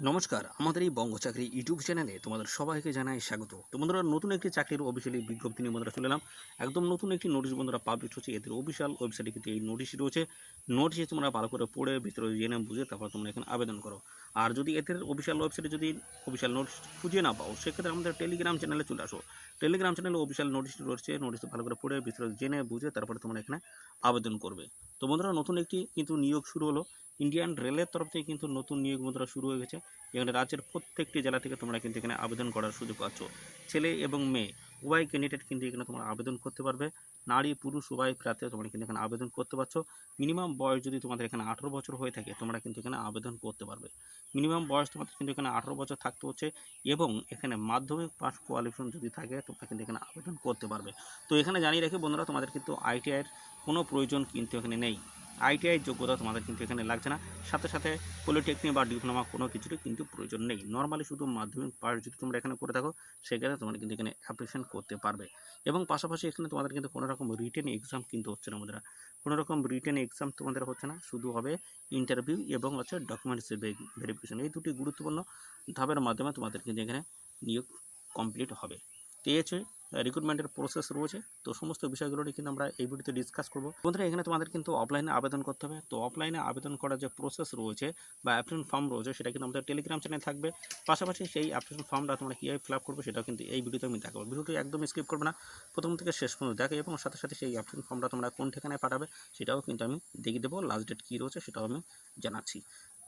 নমস্কার, আমাদের এই বঙ্গ চাকরি ইউটিউব চ্যানেলে তোমাদের সবাইকে জানাই স্বাগত। তো বন্ধুরা, নতুন একটি চাকরির অফিসিয়ালি বিজ্ঞপ্তি নিয়ে বন্ধুরা চলে এলাম। একদম নতুন একটি নোটিশ বন্ধুরা পাবলিশ হচ্ছে, এদের অফিসিয়াল ওয়েবসাইটে কিন্তু এই নোটিশ রয়েছে। নোটিশে তোমরা ভালো করে পড়ে ভিতরে জেনে বুঝে তারপর তোমরা এখানে আবেদন করো। আর যদি এদের অফিসিয়াল ওয়েবসাইটে যদি অফিসিয়াল নোটিশ খুঁজে না পাও, সেক্ষেত্রে আমাদের টেলিগ্রাম চ্যানেলে চলে আসো। টেলিগ্রাম চ্যানেলে অফিসিয়াল নোটিশ রয়েছে, নোটিশে ভালো করে পড়ে ভিতরে জেনে বুঝে তারপরে তোমরা এখানে আবেদন করবে। তো বন্ধুরা, নতুন একটি কিন্তু নিয়োগ শুরু হলো। ইন্ডিয়ান রেলের তরফ থেকে কিন্তু নতুন নিয়োগ বন্ধুরা শুরু হয়ে গেছে। এখানে রাজ্যের প্রত্যেকটি জেলা থেকে তোমরা কিন্তু এখানে আবেদন করার সুযোগ পাচ্ছ। ছেলে এবং মেয়ে উভয় ক্যান্ডিডেট কিন্তু এখানে তোমরা আবেদন করতে পারবে। নারী পুরুষ উভয় প্রার্থী তোমরা কিন্তু এখানে আবেদন করতে পারছো। মিনিমাম বয়স যদি তোমাদের এখানে 18 বছর হয়ে থাকে তোমরা কিন্তু এখানে আবেদন করতে পারবে। মিনিমাম বয়স তোমাদের কিন্তু এখানে 18 বছর থাকতে হচ্ছে, এবং এখানে মাধ্যমিক পাস কোয়ালিফিকেশন যদি থাকে তোমরা কিন্তু এখানে আবেদন করতে পারবে। তো এখানে জানিয়ে রাখি বন্ধুরা, তোমাদের কিন্তু আইটিআইয়ের কোনো প্রয়োজন কিন্তু এখানে নেই। আইটিআই যোগ্যতা তোমাদের কিন্তু এখানে লাগছে না। সাথে সাথে পলিটেকনিক বা ডিপ্লোমা কোনো কিছুরই কিন্তু প্রয়োজন নেই। নর্মালি শুধু মাধ্যমিক পাস যদি তোমরা এখানে করে থাকো, সেক্ষেত্রে তোমরা কিন্তু এখানে অ্যাপ্লিকেশন করতে পারবে। এবং পাশাপাশি এখানে তোমাদের কিন্তু কোনো রকম রিটেন এক্সাম কিন্তু হচ্ছে না বন্ধুরা। কোনো রকম রিটেন এক্সাম তোমাদের হচ্ছে না, শুধু হবে ইন্টারভিউ এবং হচ্ছে ডকুমেন্টস ভেরিফিকেশন। এই দুটি গুরুত্বপূর্ণ ধাপের মাধ্যমে তোমাদের কিন্তু এখানে নিয়োগ কমপ্লিট হবে। তো এই হচ্ছে রিক্রুটমেন্টের প্রসেস রয়েছে। তো সমস্ত বিষয়গুলো নিয়ে কিন্তু আমরা এই ভিডিওতে ডিসকাস করবো। বন্ধুরা, এখানে তোমাদের কিন্তু অফলাইনে আবেদন করতে হবে। তো অফলাইনে আবেদন করার যে প্রসেস রয়েছে বা অ্যাপ্লিকেশন ফর্ম রয়েছে, সেটা কিন্তু আমাদের টেলিগ্রাম চ্যানেলে থাকবে। পাশাপাশি সেই অ্যাপ্লিকেশন ফর্মটা তোমরা কীভাবে ফিল আপ করবে সেটাও কিন্তু এই ভিডিওতে আমি দেখাবো। ভিডিওটি একদম স্কিপ করবে না, প্রথম থেকে শেষ পর্যন্ত দেখো, এবং সাথে সাথে সেই অ্যাপ্লিকেশন ফর্মটা তোমরা কোন ঠিকানায় পাঠাবে সেটাও কিন্তু আমি দেখিয়ে দেবো। লাস্ট ডেট কী রয়েছে সেটাও আমি জানাচ্ছি।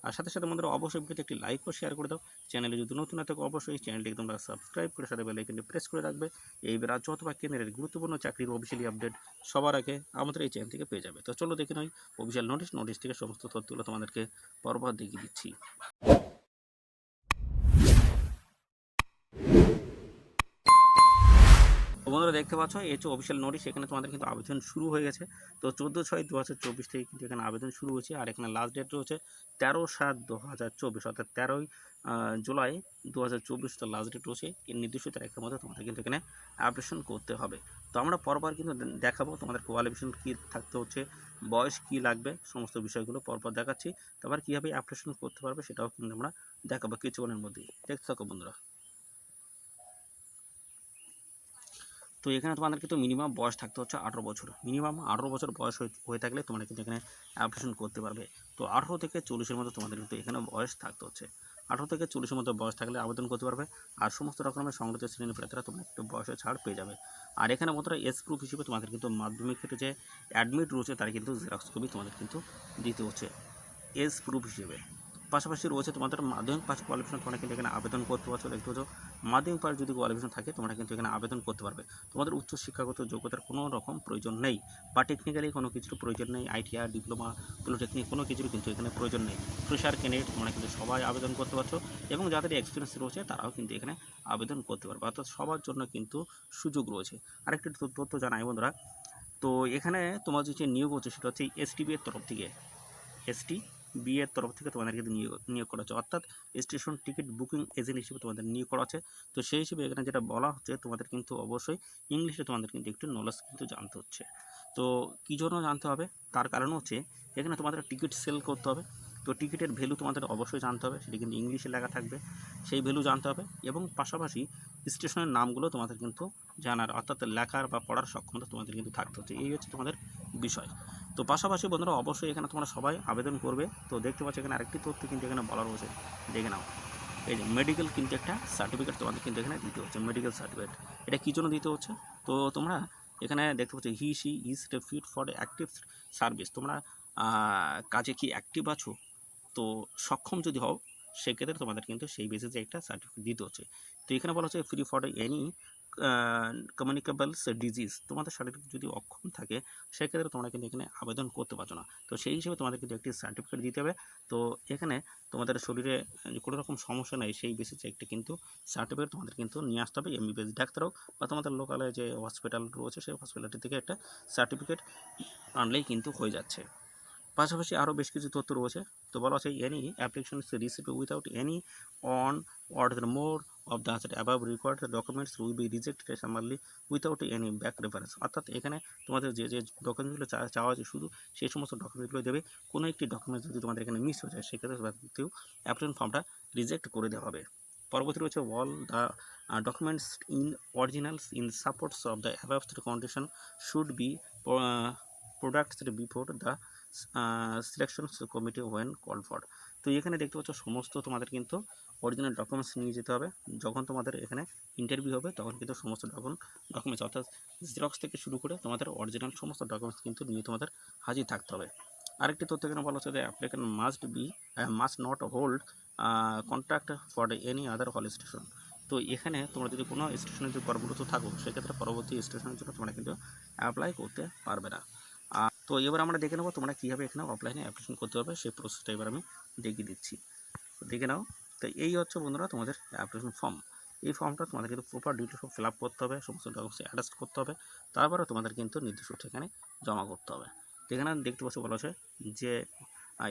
আর সাথে সাথে বন্ধুরা, অবশ্যই ভিডিওতে একটি লাইক ও শেয়ার করে দাও। চ্যানেলে যদি নতুন না থাকো অবশ্যই চ্যানেলটিকে তোমরা সাবস্ক্রাইব করে সাথে বেল আইকনটি প্রেস করে রাখবে। এই রাজ্য অথবা কেন্দ্রের গুরুত্বপূর্ণ চাকরির অফিসিয়ালি আপডেট সবার আগে আমাদের এই চ্যানেল থেকে পেয়ে যাবে। তো চলো দেখে নই অফিসিয়াল নোটিশ থেকে সমস্ত তথ্যগুলো তোমাদেরকে পরপর দেখিয়ে দিচ্ছি। বন্ধুরা, দেখতে পাচ্ছ এই হচ্ছে অফিসিয়াল নোটিশ। এখানে তোমাদের কিন্তু আবেদন শুরু হয়ে গেছে। তো 14/6/2024 থেকে কিন্তু এখানে আবেদন শুরু হয়েছে। আর এখানে লাস্ট ডেট রয়েছে 13/7/2024, অর্থাৎ 13ই জুলাই 2024 লাস্ট ডেট রয়েছে। এর নির্দিষ্ট তারিখের মধ্যে তোমাদের কিন্তু এখানে অ্যাপ্লিকেশন করতে হবে। তো আমরা পরপর কিন্তু দেখাবো তোমাদের কোয়ালিফিকেশন কী থাকতে হচ্ছে, বয়স কী লাগবে, সমস্ত বিষয়গুলো পরপর দেখাচ্ছি। তারপর কীভাবে অ্যাপ্লিকেশন করতে পারবে সেটাও কিন্তু আমরা দেখাবো কিছুক্ষণের মধ্যেই। দেখতে থাকো বন্ধুরা। তো এখানে তোমাদের কিন্তু মিনিমাম বয়স থাকতে হচ্ছে 18 বছর। মিনিমাম 18 বছর বয়স হয়ে থাকলে তোমরা কিন্তু এখানে অ্যাপ্লিকেশন করতে পারবে। তো 18 থেকে 40-এর মধ্যে তোমাদের কিন্তু এখানে বয়স থাকতে হচ্ছে। 18 থেকে 40-এর মধ্যে বয়স থাকলে আবেদন করতে পারবে। আর সমস্ত রকমের সংগঠিত শ্রেণী প্রার্থীরা তোমরা একটু বয়সের ছাড় পেয়ে যাবে। আর এখানে বন্ধুরা, এজ প্রুফ হিসেবে তোমাদের কিন্তু মাধ্যমিক ক্ষেত্রে যে অ্যাডমিট রয়েছে তার কিন্তু জেরক্স কপি তোমাদের কিন্তু দিতে হচ্ছে এজ প্রুফ হিসেবে। পাশাপাশি রয়েছে তোমাদের মাধ্যমিক পাস কোয়ালিফিকেশন, তোমরা কিন্তু এখানে আবেদন করতে পারছো। দেখতে পাচ্ছ, মাধ্যমিক পাস যদি কোয়ালিফিকেশন থাকে তোমরা কিন্তু এখানে আবেদন করতে পারবে। তোমাদের উচ্চ শিক্ষাগত যোগ্যতার কোনো রকম প্রয়োজন নেই, বা টেকনিক্যালি কোনো কিছুর প্রয়োজন নেই। আইটিআই, ডিপ্লোমা, পলিটেকনিক কোনো কিছুর কিন্তু এখানে প্রয়োজন নেই। ফ্রেশার ক্যান্ডিডেট তোমরা কিন্তু সবাই আবেদন করতে পারছো, এবং যাদের এক্সপিরিয়েন্স রয়েছে তারাও কিন্তু এখানে আবেদন করতে পারবে। অর্থাৎ সবার জন্য কিন্তু সুযোগ রয়েছে। আরেকটি তথ্য জানাই বন্ধুরা, তো এখানে তোমার যে নিয়োগ হচ্ছে সেটা হচ্ছে এসটিবি এর তরফ থেকে। এসটিবি এর তরফ থেকে তোমাদের কিন্তু নিয়োগ করা হচ্ছে, অর্থাৎ স্টেশন টিকিট বুকিং এজেন্ট হিসেবে তোমাদের নিয়োগ করা আছে। তো সেই হিসেবে এখানে যেটা বলা হচ্ছে, তোমাদের কিন্তু অবশ্যই ইংলিশে তোমাদের কিন্তু একটু নলেজ কিন্তু জানতে হচ্ছে। তো কী জন্য জানতে হবে, তার কারণ হচ্ছে এখানে তোমাদের টিকিট সেল করতে হবে। তো টিকিটের ভ্যালু তোমাদের অবশ্যই জানতে হবে, সেটি কিন্তু ইংলিশে লেখা থাকবে, সেই ভ্যালু জানতে হবে। এবং পাশাপাশি স্টেশনের নামগুলো তোমাদের কিন্তু জানার, অর্থাৎ লেখার বা পড়ার সক্ষমতা তোমাদের কিন্তু থাকতে হচ্ছে। এই হচ্ছে তোমাদের বিষয়। তো পাশাপাশি বন্ধুরা, অবশ্যই এখানে তোমরা সবাই আবেদন করবে। তো দেখতে পাচ্ছ এখানে আরেকটি তথ্য কিন্তু এখানে বলা রয়েছে, দেখে নাও। এই যে মেডিকেল কিন্তু একটা সার্টিফিকেট তোমাদের কিন্তু এখানে দিতে হচ্ছে, মেডিকেল সার্টিফিকেট। এটা কী জন্য দিতে হচ্ছে, তো তোমরা এখানে দেখতে পাচ্ছ he she is fit for active service. তোমরা কাজে কি অ্যাক্টিভ আছো, তো সক্ষম যদি হও সেক্ষেত্রে তোমাদের কিন্তু সেই বেসিসে একটা সার্টিফিকেট দিতে হচ্ছে। তো এখানে বলা হচ্ছে free for any communicables disease. তোমাদের শারীরিক যদি অক্ষম থাকে সেক্ষেত্রে তোমরা কিন্তু এখানে আবেদন করতে পারছো না। তো সেই হিসেবে তোমাদের কিন্তু একটি সার্টিফিকেট দিতে হবে। তো এখানে তোমাদের শরীরে কোনো রকম সমস্যা নেই সেই বেসিসে একটি কিন্তু সার্টিফিকেট তোমাদের কিন্তু নিয়ে আসতে হবে। এমবিবিএস ডাক্তারও বা তোমাদের লোকালে যে হসপিটাল রয়েছে সেই হসপিটালটি থেকে একটা সার্টিফিকেট আনলেই কিন্তু হয়ে যাচ্ছে। পাশাপাশি আরও বেশ কিছু তথ্য রয়েছে। তো বলা আছে any application is received without any on or more of the above required documents will be rejected summarily without any back reference। অর্থাৎ এখানে তোমাদের যে ডকুমেন্টগুলো চাওয়া হয়েছে শুধু সেই সমস্ত ডকুমেন্টগুলো দেবে। কোনো একটি ডকুমেন্ট যদি তোমাদের এখানে মিস হয়ে যায় সেক্ষেত্রে কিন্তু অ্যাপ্লিকেশন ফর্মটা রিজেক্ট করে দেওয়া হবে। পরবর্তী রয়েছে all the documents in originals in supports of the above condition should be products before the selection committee when call for. তো এখানে দেখতে পাচ্ছ সমস্ত তোমাদের কিন্তু অরিজিনাল ডকুমেন্টস নিয়ে যেতে হবে। যখন তোমাদের এখানে ইন্টারভিউ হবে তখন কিন্তু সমস্ত ডকুমেন্টস অর্থাৎ জেরক্স থেকে শুরু করে তোমাদের অরিজিনাল সমস্ত ডকুমেন্টস কিন্তু নিয়ে তোমাদের হাজির থাকতে হবে। আরেকটি তথ্য এখানে বলা হচ্ছে যে applicant must not hold contact for any other হল স্টেশন। তো এখানে তোমরা যদি কোনো স্টেশনে যদি কর্মরত থাকো সেক্ষেত্রে পরবর্তী স্টেশনের জন্য তোমরা কিন্তু অ্যাপ্লাই করতে পারবে না। তো এবার আমরা দেখে নেবো তোমরা কীভাবে এখানে অফলাইনে অ্যাপ্লিকেশন করতে হবে সেই প্রসেসটা এবার আমি দেখিয়ে দিচ্ছি। তো দেখে নাও। তো এই হচ্ছে বন্ধুরা তোমাদের অ্যাপ্লিকেশন ফর্ম। এই ফর্মটা তোমাদের কিন্তু প্রপার ডিটেলস ফিল আপ করতে হবে, সমস্ত ডকুমেন্টস অ্যাটাচ করতে হবে, তারপরে তোমাদের কিন্তু নির্দিষ্ট ঠিকানে জমা করতে হবে। তো এখানে দেখতে পাচ্ছ বলা হচ্ছে যে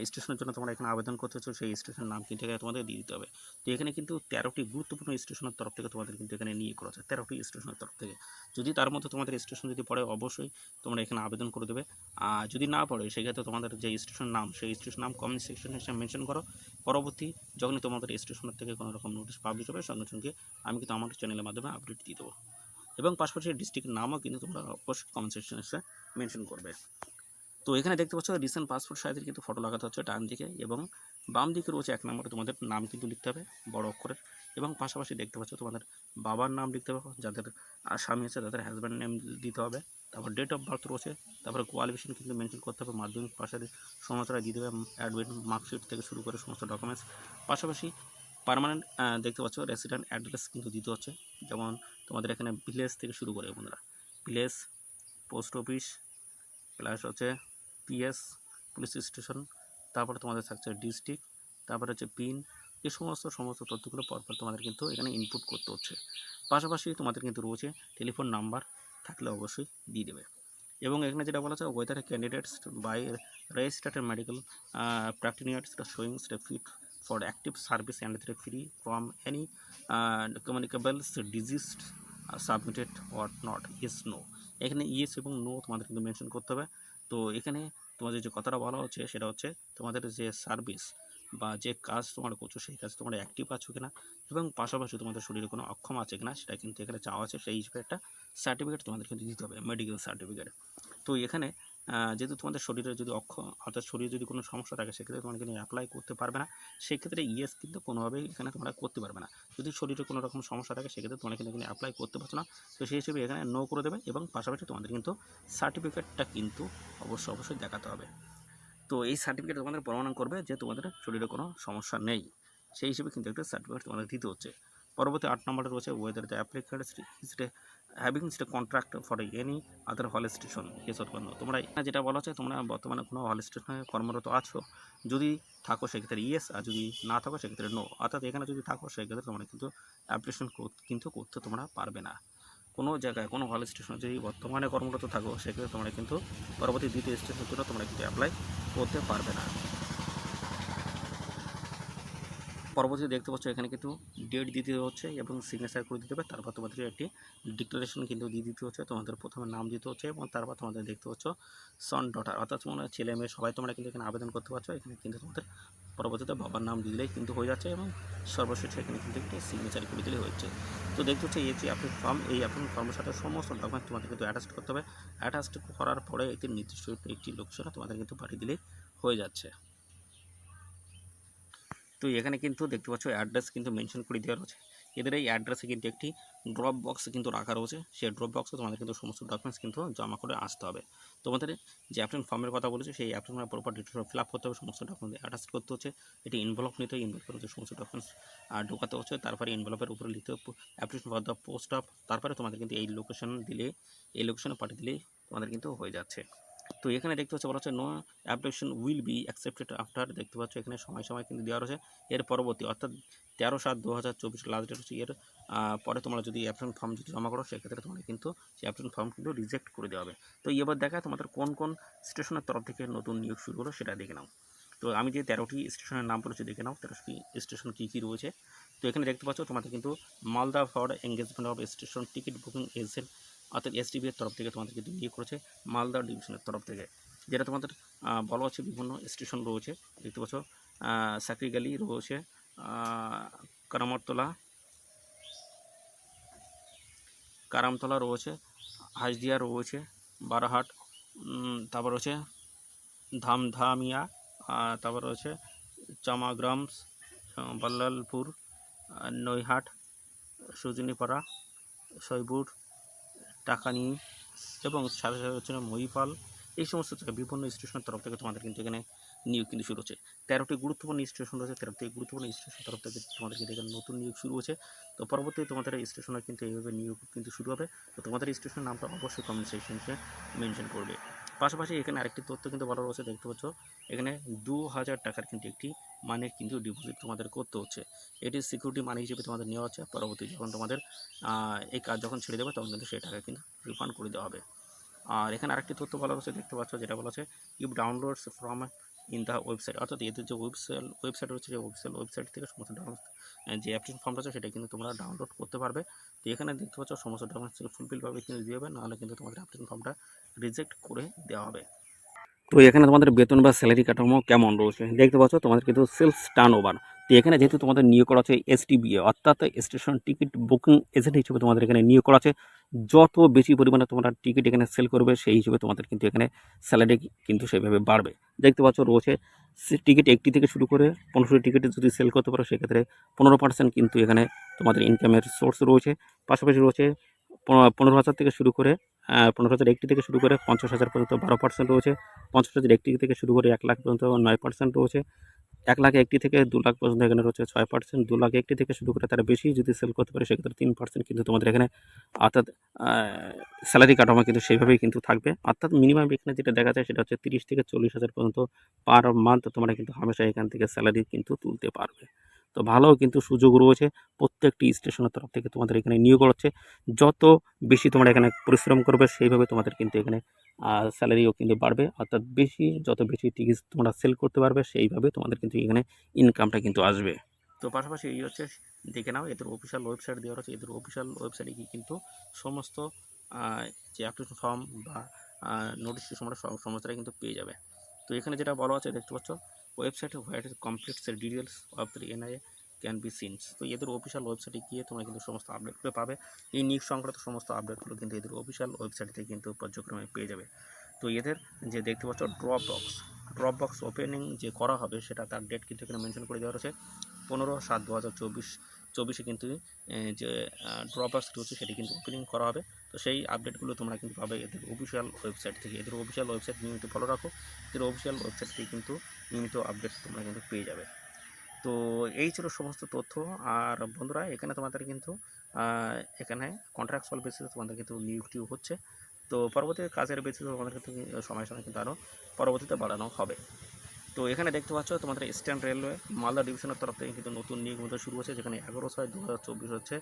স্টেশনের জন্য তোমরা এখানে আবেদন করতেছো সেই স্টেশনের নাম কিন্তু এখানে তোমাদের দিয়ে দিতে হবে। তো এখানে কিন্তু 13টি গুরুত্বপূর্ণ স্টেশনের তরফ থেকে তোমাদের কিন্তু এখানে নিয়ে করা হচ্ছে 13টি স্টেশনের তরফ থেকে। যদি তার মধ্যে তোমাদের স্টেশন যদি পড়ে অবশ্যই তোমরা এখানে আবেদন করে দেবে। আর যদি না পড়ে সেক্ষেত্রে তোমাদের যে স্টেশন নাম সেই স্টেশন নাম কমেন্ট সেকশনে এসে মেনশন করো। পরবর্তী যখনই তোমাদের স্টেশনের থেকে কোনো রকম নোটিশ পাবলিশ হবে সঙ্গে সঙ্গে আমি কিন্তু আমার চ্যানেলের মাধ্যমে আপডেট দিয়ে দেবো। এবং পাশাপাশি ডিস্ট্রিক্টের নামও কিন্তু তোমরা অবশ্যই কমেন্ট সেকশনে এসে মেনশন করবে। তো এখানে দেখতে পাচ্ছ রিসেন্ট পাসপোর্ট সাইজের কিন্তু ফটো লাগাতে হচ্ছে ডান দিকে, এবং বাম দিকে রয়েছে 1 নম্বরে তোমাদের নাম কিন্তু লিখতে হবে বড় অক্ষরের, এবং পাশাপাশি দেখতে পাচ্ছ তোমাদের বাবার নাম লিখতে হবে, যাদের স্বামী আছে তাদের হাজব্যান্ড নেম দিতে হবে, তারপর ডেট অফ বার্থ রয়েছে, তারপরে কোয়ালিফিকেশন কিন্তু মেনশন করতে হবে, মাধ্যমিক পাশের সমাচারা দিয়ে দেবে, অ্যাডমিট মার্কশিট থেকে শুরু করে সমস্ত ডকুমেন্টস। পাশাপাশি পার্মানেন্ট দেখতে পাচ্ছ রেসিডেন্ট অ্যাড্রেস কিন্তু দিতে হচ্ছে, যেমন তোমাদের এখানে ভিলেজ থেকে শুরু করে বন্ধুরা ভিলেজ, পোস্ট অফিস, প্লাস হচ্ছে পিএস পুলিশ স্টেশন, তারপরে তোমাদের থাকছে ডিস্ট্রিক্ট, তারপরে হচ্ছে পিন, এই সমস্ত তথ্যগুলো পরপর তোমাদের কিন্তু এখানে ইনপুট করতে হচ্ছে। পাশাপাশি তোমাদের কিন্তু রয়েছে টেলিফোন নাম্বার থাকলে অবশ্যই দিয়ে দেবে। এবং এখানে যেটা বলা যায় whether candidates by registered medical practitioners showing fit for active service and free from any communicables disease submitted or not, is no. এখানে ইয়েস এবং নো তোমাদের কিন্তু মেনশন করতে হবে। তো এখানে তোমাদের যে কথাটা বলা হচ্ছে সেটা হচ্ছে তোমাদের যে সার্ভিস বা যে কাজ তোমরা করছো সেই কাজ তোমরা অ্যাক্টিভ আছো কিনা, এবং পাশাপাশি তোমাদের শরীরে কোনো অক্ষম আছে কিনা সেটা কিন্তু এখানে চাওয়া আছে। সেই হিসেবে একটা সার্টিফিকেট তোমাদের কিন্তু দিতে হবে, মেডিকেল সার্টিফিকেট। তো এখানে যেহেতু তোমাদের শরীরে যদি অর্থাৎ শরীরে যদি কোনো সমস্যা থাকে সেক্ষেত্রে তোমরা কিন্তু অ্যাপ্লাই করতে পারবে না। সেক্ষেত্রে ইয়েস কিন্তু কোনোভাবেই এখানে তোমরা করতে পারবে না। যদি শরীরে কোনো রকম সমস্যা থাকে সেক্ষেত্রে তোমরা কিন্তু এখানে অ্যাপ্লাই করতে পারছো না। তো সেই হিসেবে এখানে নো করে দেবে, এবং পাশাপাশি তোমাদের কিন্তু সার্টিফিকেটটা কিন্তু অবশ্যই দেখাতে হবে। তো এই সার্টিফিকেট তোমাদের প্রমাণ করবে যে তোমাদের শরীরে কোনো সমস্যা নেই, সেই হিসেবে কিন্তু একটা সার্টিফিকেট তোমাদের দিতে হচ্ছে। পরবর্তী 8 নম্বরে রয়েছে whether the applicant having contract for any other হল স্টেশন এস উৎপন্ন। তোমরা যেটা বলা হচ্ছে তোমরা বর্তমানে কোনো হল স্টেশনে কর্মরত আছো, যদি থাকো সেক্ষেত্রে ইয়েস, আর যদি না থাকো সেক্ষেত্রে নো। অর্থাৎ এখানে যদি থাকো সেক্ষেত্রে তোমরা কিন্তু অ্যাপ্লিকেশন কিন্তু করতে তোমরা পারবে না। কোনো জায়গায় কোনো হল স্টেশনে যদি বর্তমানে কর্মরত থাকো সেক্ষেত্রে তোমরা কিন্তু পরবর্তী দ্বিতীয় স্টেশনের জন্য তোমরা কিন্তু অ্যাপ্লাই করতে পারবে না। পরবর্তী দেখতে পাচ্ছ এখানে কিন্তু ডেট দিতে হচ্ছে এবং সিগনেচার করে দিতে হবে, তারপর তোমাদের একটি ডিক্লারেশন কিন্তু দিয়ে দিতে হচ্ছে। তোমাদের প্রথমে নাম দিতে হচ্ছে এবং তারপর তোমাদের দেখতে পাচ্ছ সন ডটার, অর্থাৎ তোমার ছেলে মেয়ে সবাই তোমরা কিন্তু এখানে আবেদন করতে পারছো। এখানে কিন্তু তোমাদের পরবর্তীতে বাবার নাম দিলেই কিন্তু হয়ে যাচ্ছে, এবং সর্বশেষে এখানে কিন্তু একটি সিগনেচার করে দিলেই হচ্ছে। তো দেখতে হচ্ছে এই যে অ্যাপ্লিকেশন ফর্ম, এই অ্যাপ্লিকেশন ফর্মের সাথে সমস্ত ডকুমেন্ট তোমাদের কিন্তু অ্যাটাচ করতে হবে। অ্যাটাচ করার পরে একটি নির্দিষ্ট একটি লোকেশনে তোমাদের কিন্তু পাঠিয়ে দিলেই হয়ে যাচ্ছে। তো এখানে কিন্তু দেখতে পাচ্ছ অ্যাড্রেস কিন্তু মেনশন করে দেওয়া রয়েছে। এদের এই অ্যাড্রেসে কিন্তু একটি ড্রপ বক্স কিন্তু রাখা রয়েছে, সেই ড্রপ বক্সে তোমাদের কিন্তু সমস্ত ডকুমেন্টস কিন্তু জমা করে আসতে হবে। তোমাদের যে অ্যাপ্লিকেশন ফর্মের কথা বলেছে সেই application proper details fill up করতে হবে, সমস্ত ডকুমেন্ট অ্যাটাচ করতে হচ্ছে, এটি এনভেলপ নিতে হবে, এনভেলপের মধ্যে সমস্ত ডকুমেন্টস ঢোকাতে হচ্ছে, তারপরে এনভেলপের উপরে লিখতে হবে application for the post of, তারপরে তোমাদের কিন্তু এই লোকেশন দিলে এই লোকেশনে পাঠিয়ে দিলেই তোমাদের কিন্তু হয়ে যাচ্ছে। তো এখানে দেখতে পাচ্ছ বলা হচ্ছে no application will be accepted after, দেখতে পাচ্ছ এখানে সময় কিন্তু দেওয়া রয়েছে এর পরবর্তী, অর্থাৎ 13/7/2024 লাস্ট ডেট হচ্ছে। এর পরে তোমরা যদি অ্যাপ্লিকেশন ফর্ম যদি জমা করো সেক্ষেত্রে তোমরা কিন্তু সেই অ্যাপ্লিকেশন ফর্ম কিন্তু রিজেক্ট করে দেওয়া হবে। তো এবার দেখা তোমাদের কোন কোন স্টেশনের তরফ থেকে নতুন নিয়োগ শুরু হলো সেটা দেখে নাও। তো আমি যে 13টি স্টেশনের নাম বলেছি দেখে নাও 13টি স্টেশন কী কী রয়েছে। তো এখানে দেখতে পাচ্ছ তোমাদের কিন্তু Malda for engagement of station ticket booking agent অর্থাৎ এসটিবি এর তরফ থেকে তোমাদের কিন্তু নিয়োগ করেছে মালদা ডিভিশনের তরফ থেকে, যেটা তোমাদের বলা হচ্ছে বিভিন্ন স্টেশন রয়েছে। দেখতে পাচ্ছ সাকরিগালি রয়েছে, কারামতলা কারামতলা রয়েছে, হাজদিয়া রয়েছে, বারাহাট, তারপর রয়েছে ধামধামিয়া, তারপর রয়েছে চামাগ্রামস, বল্লালপুর, নৈহাট, সুজনীপাড়া, সৈবুর, টাকানি এবং সাথে সাথে হচ্ছে মহিপাল। এই সমস্ত জায়গায় বিভিন্ন স্টেশনের তরফ থেকে তোমাদের কিন্তু এখানে নিয়োগ কিন্তু শুরু হচ্ছে। 13টি গুরুত্বপূর্ণ স্টেশন রয়েছে, 13টি গুরুত্বপূর্ণ স্টেশন তরফ থেকে তোমাদের কিন্তু এখানে নতুন নিয়োগ শুরু হচ্ছে। তো পরবর্তী তোমাদের স্টেশনে কিন্তু এইভাবে নিয়োগ কিন্তু শুরু হবে। তো তোমাদের স্টেশনের নামটা অবশ্যই কমেন্ট সেকশনে মেনশন করবে। পাশাপাশি এখানে আরেকটি তথ্য কিন্তু বলা রয়েছে, দেখতে পাচ্ছ এখানে 2000 টাকার কিন্তু একটি মানে কিন্তু ডিপোজিট তোমাদের করতে হচ্ছে। এটি সিকিউরিটি মানি হিসেবে তোমাদের নেওয়া হচ্ছে। পরবর্তী যখন তোমাদের এই কাজ যখন ছেড়ে দেবে তখন কিন্তু সেই টাকা কিন্তু রিফান্ড করে দেওয়া হবে। আর এখানে আরেকটি তথ্য বলা রয়েছে, দেখতে পাচ্ছ যেটা বলা আছে if downloads from in the website, অর্থাৎ এদের যে ওয়েবসাইট রয়েছে, যে ওয়েবসাইট থেকে সমস্ত ডকুমেন্টস যে অ্যাপ্লিকেশন ফর্মটা আছে সেটা কিন্তু তোমরা ডাউনলোড করতে পারবে। তো এখানে দেখতে পাচ্ছ সমস্ত ডকুমেন্টস ফুলফিলভাবে কিন্তু দিয়ে হবে, নাহলে কিন্তু তোমাদের অ্যাপ্লিকেশন ফর্মটা রিজেক্ট করে দেওয়া হবে। তো এখানে তোমাদের বেতন বা স্যালারি কাঠামো কেমন রয়েছে দেখতে পাচ্ছ, তোমাদের কিন্তু সেলস টার্ন ওভার। তো এখানে যেহেতু তোমাদের নিয়োগ করা আছে এসটিবিএ অর্থাৎ স্টেশন টিকিট বুকিং এজেন্ট হিসেবে তোমাদের এখানে নিয়োগ করা আছে, যত বেশি পরিমাণে তোমরা টিকিট এখানে সেল করবে সেই হিসেবে তোমাদের কিন্তু এখানে স্যালারি কিন্তু সেভাবে বাড়বে। দেখতে পাচ্ছ রয়েছে টিকিট 1টি থেকে শুরু করে 15টি টিকিট যদি সেল করতে পারো সেক্ষেত্রে 15% কিন্তু এখানে তোমাদের ইনকামের সোর্স রয়েছে। পাশাপাশি রয়েছে 15,000 থেকে শুরু করে 15,000 একটি থেকে শুরু করে 50,000 পর্যন্ত 12% রয়েছে। 50,000 একটি থেকে শুরু করে 1 লাখ পর্যন্ত 9% রয়েছে। 1 লাখ একটি থেকে 2 লাখ পর্যন্ত এখানে রয়েছে 6%। 2 লাখ একটি থেকে শুরু করে তারা বেশি যদি সেল করতে পারে সেক্ষেত্রে 3% কিন্তু তোমাদের এখানে, অর্থাৎ স্যালারি কাঠামো কিন্তু সেইভাবেই কিন্তু থাকবে। অর্থাৎ মিনিমাম এখানে যেটা দেখা যায় সেটা হচ্ছে 30 থেকে 40,000 পর্যন্ত পার মান্থ তোমরা কিন্তু হামেশা এখান থেকে স্যালারি কিন্তু তুলতে পারবে। তো ভালো কিন্তু সুযোগ রয়েছে, প্রত্যেকটি স্টেশনের তরফ থেকে তোমাদের এখানে নিয়োগ হচ্ছে। যত বেশি তোমরা এখানে পরিশ্রম করবে সেইভাবে তোমাদের কিন্তু এখানে স্যালারিও কিন্তু বাড়বে, অর্থাৎ যত বেশি টিকিট তোমরা সেল করতে পারবে সেইভাবে তোমাদের কিন্তু এখানে ইনকামটা কিন্তু আসবে। তো পাশাপাশি এই হচ্ছে দেখে নাও এদের অফিসিয়াল ওয়েবসাইট দেওয়া রয়েছে। এদের অফিসিয়াল ওয়েবসাইটে গিয়ে কিন্তু সমস্ত যে অ্যাপ্লিকেশন ফর্ম বা নোটিফিকেশন সমস্তটাই কিন্তু পেয়ে যাবে। তো এখানে যেটা বলা আছে দেখতে পাচ্ছ ওয়েবসাইটে white completes details of the NIA can be seen. তো এদের অফিসিয়াল ওয়েবসাইটে গিয়ে তোমরা কিন্তু সমস্ত আপডেটগুলো পাবে। এই নিয়োগ সংক্রান্ত সমস্ত আপডেটগুলো কিন্তু এদের অফিসিয়াল ওয়েবসাইট থেকে কিন্তু পর্যায়ক্রমে পেয়ে যাবে। তো এদের যে দেখতে পাচ্ছ ড্রপ বক্স ওপেনিং যে করা হবে সেটা তার ডেট কিন্তু এখানে মেনশন করে দেওয়া রয়েছে 15/7/2024 কিন্তু যে ড্রপ বক্স রয়েছে সেটি কিন্তু ওপেনিং করা হবে। তো সেই আপডেটগুলো তোমরা কিন্তু পাবে এদের অফিসিয়াল ওয়েবসাইট থেকে। এদের অফিসিয়াল ওয়েবসাইট নিয়মিত ফলো রাখো, এদের অফিসিয়াল ওয়েবসাইট থেকে কিন্তু নিয়মিত আপডেট তোমরা কিন্তু পেয়ে যাবে। তো এই ছিল সমস্ত তথ্য। আর বন্ধুরা এখানে তোমাদের কিন্তু এখানে কন্ট্রাকচুয়াল বেসিসে তোমাদের কিন্তু নিয়োগটি হচ্ছে। তো পরবর্তী কাজের বেসিসে তোমাদের কিন্তু সময় কিন্তু আরও পরবর্তীতে বাড়ানো হবে। তো এখানে দেখতে পাচ্ছ তোমাদের ইস্টার্ন রেলওয়ে মালদা ডিভিশনের তরফ থেকে কিন্তু নতুন নিয়োগ শুরু হচ্ছে, যেখানে 11/6/2024 হচ্ছে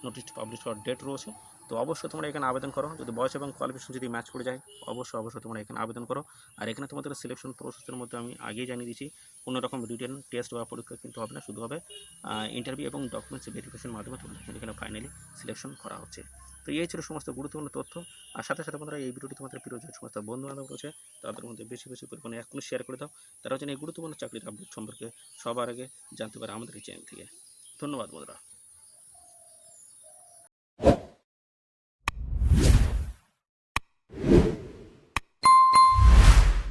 নোটিশ পাবলিশ হওয়ার ডেট রয়েছে। তো অবশ্যই তোমরা এখানে আবেদন করো, যদি বয়স এবং কোয়ালিফিকেশন যদি ম্যাচ করে যায় অবশ্যই তোমরা এখানে আবেদন করো। আর এখানে তোমাদের সিলেকশন প্রসেসের মধ্যে আমি আগেই জানিয়ে দিচ্ছি, কোনো রকম রিটেন টেস্ট বা পরীক্ষা কিন্তু হবে না, শুধু হবে ইন্টারভিউ এবং ডকুমেন্টস ভেরিফিকেশনের মাধ্যমে তোমাদের কিন্তু এখানে ফাইনালি সিলেকশন করা হচ্ছে। তো এই ছিল সমস্ত গুরুত্বপূর্ণ তথ্য। আর সাথে বন্ধুরা এই ভিডিওটি তোমাদের প্রিয় যে সমস্ত বন্ধু বান্ধব রয়েছে তাদের মধ্যে বেশি পরিমাণে এখনই শেয়ার করে দাও, তারা যেন এই গুরুত্বপূর্ণ চাকরির আপডেট সম্পর্কে সবার আগে জানতে পারে আমাদের এই চ্যানেল থেকে। ধন্যবাদ বন্ধুরা।